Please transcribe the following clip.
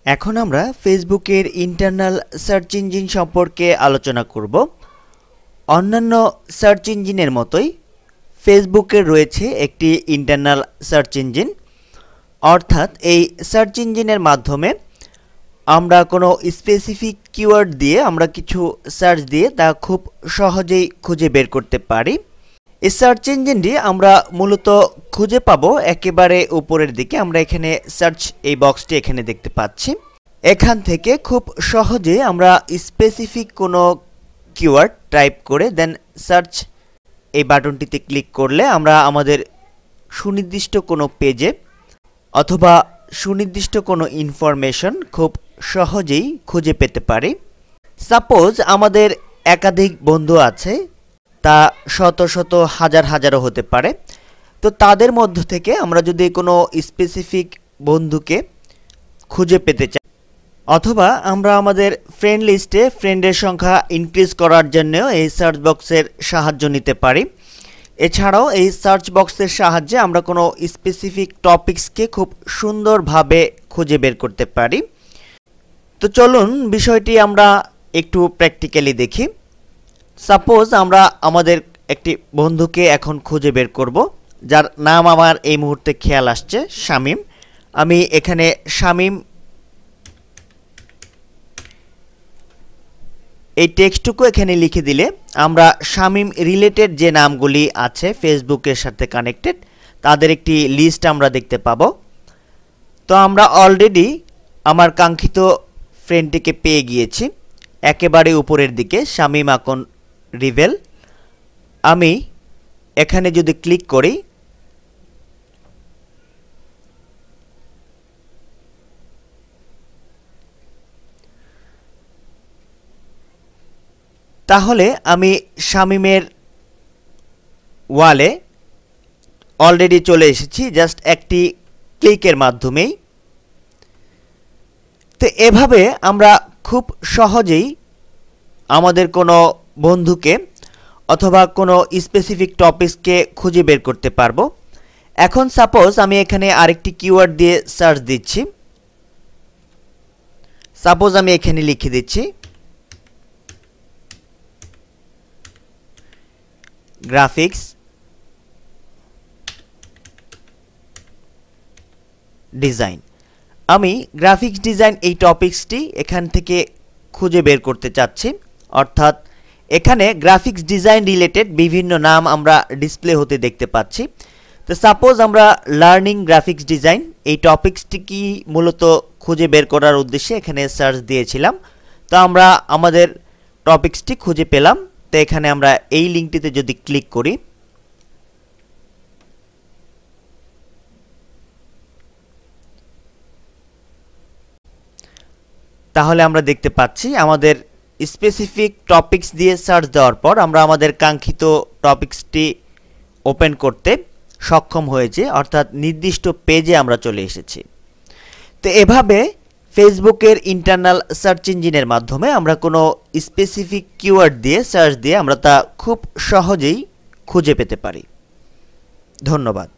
এখন আমরা ফেসবুকের ইন্টারনাল সার্চ ইঞ্জিন সম্পর্কে আলোচনা করব। অন্যান্য সার্চ ইঞ্জিনের মতোই ফেসবুকের রয়েছে একটি ইন্টারনাল সার্চ ইঞ্জিন, অর্থাৎ এই সার্চ ইঞ্জিনের মাধ্যমে আমরা কোনো স্পেসিফিক কিওয়ার্ড দিয়ে আমরা কিছু সার্চ দিয়ে তা খুব সহজেই খুঁজে বের করতে পারি। এই সার্চ ইঞ্জিনটি আমরা মূলত খুঁজে পাবো একেবারে উপরের দিকে। আমরা এখানে সার্চ এই বক্সটি এখানে দেখতে পাচ্ছি। এখান থেকে খুব সহজে আমরা স্পেসিফিক কোনো কিওয়ার্ড টাইপ করে দেন সার্চ এই বাটনটিতে ক্লিক করলে আমরা আমাদের সুনির্দিষ্ট কোনো পেজে অথবা সুনির্দিষ্ট কোনো ইনফরমেশন খুব সহজেই খুঁজে পেতে পারি। সাপোজ আমাদের একাধিক বন্ধু আছে, তা শত শত হাজার হাজারও হতে পারে। তো তাদের মধ্য থেকে আমরা যদি কোনো স্পেসিফিক বন্ধুকে খুঁজে পেতে চাই, অথবা আমরা আমাদের ফ্রেন্ড লিস্টে ফ্রেন্ডের সংখ্যা ইনক্রিজ করার জন্যও এই সার্চ বক্সের সাহায্য নিতে পারি। এছাড়াও এই সার্চ বক্সের সাহায্যে আমরা কোনো স্পেসিফিক টপিকসকে খুব সুন্দরভাবে খুঁজে বের করতে পারি। তো চলুন বিষয়টি আমরা একটু প্র্যাকটিক্যালি দেখি। সাপোজ আমরা আমাদের একটি বন্ধুকে এখন খুঁজে বের করব, যার নাম আমার এই মুহূর্তে খেয়াল আসছে, শামীম। আমি এখানে শামীম এই টেক্সটটুকু এখানে লিখে দিলে আমরা শামীম রিলেটেড যে নামগুলি আছে ফেসবুকের সাথে কানেক্টেড তাদের একটি লিস্ট আমরা দেখতে পাবো। তো আমরা অলরেডি আমার কাঙ্ক্ষিত ফ্রেন্ডটিকে পেয়ে গিয়েছি একেবারে উপরের দিকে, শামীম আকন রিভেল। আমি এখানে যদি ক্লিক করি তাহলে আমি শামীমের ওয়ালে অলরেডি চলে এসেছি জাস্ট একটি ক্লিকের মাধ্যমেই। তো এভাবে আমরা খুব সহজেই আমাদের কোনো বন্ধুকে অথবা কোনো স্পেসিফিক টপিকসকে খুঁজে বের করতে পারবো। এখন সাপোজ আমি এখানে আরেকটি কিওয়ার্ড দিয়ে সার্চ দিচ্ছি। সাপোজ আমি এখানে লিখে দিচ্ছি গ্রাফিক্স ডিজাইন। আমি গ্রাফিক্স ডিজাইন এই টপিকসটি এখান থেকে খুঁজে বের করতে চাচ্ছি, অর্থাৎ এখানে গ্রাফিক্স ডিজাইন রিলেটেড বিভিন্ন নাম আমরা ডিসপ্লে হতে দেখতে পাচ্ছি। তো সাপোজ আমরা লার্নিং গ্রাফিক্স ডিজাইন এই টপিকসটি কি মূলত খুঁজে বের করার উদ্দেশ্যে এখানে সার্চ দিয়েছিলাম। তো আমরা আমাদের টপিকসটি খুঁজে পেলাম। তো এখানে আমরা এই লিঙ্কটিতে যদি ক্লিক করি তাহলে আমরা দেখতে পাচ্ছি আমাদের স্পেসিফিক টপিকস দিয়ে সার্চ দেওয়ার পর আমরা আমাদের কাঙ্ক্ষিত টপিকসটি ওপেন করতে সক্ষম হয়েছে, অর্থাৎ নির্দিষ্ট পেজে আমরা চলে এসেছি। তো এভাবে ফেসবুকের ইন্টারনাল সার্চ ইঞ্জিনের মাধ্যমে আমরা কোনো স্পেসিফিক কিওয়ার্ড দিয়ে সার্চ দিয়ে আমরা তা খুব সহজেই খুঁজে পেতে পারি। ধন্যবাদ।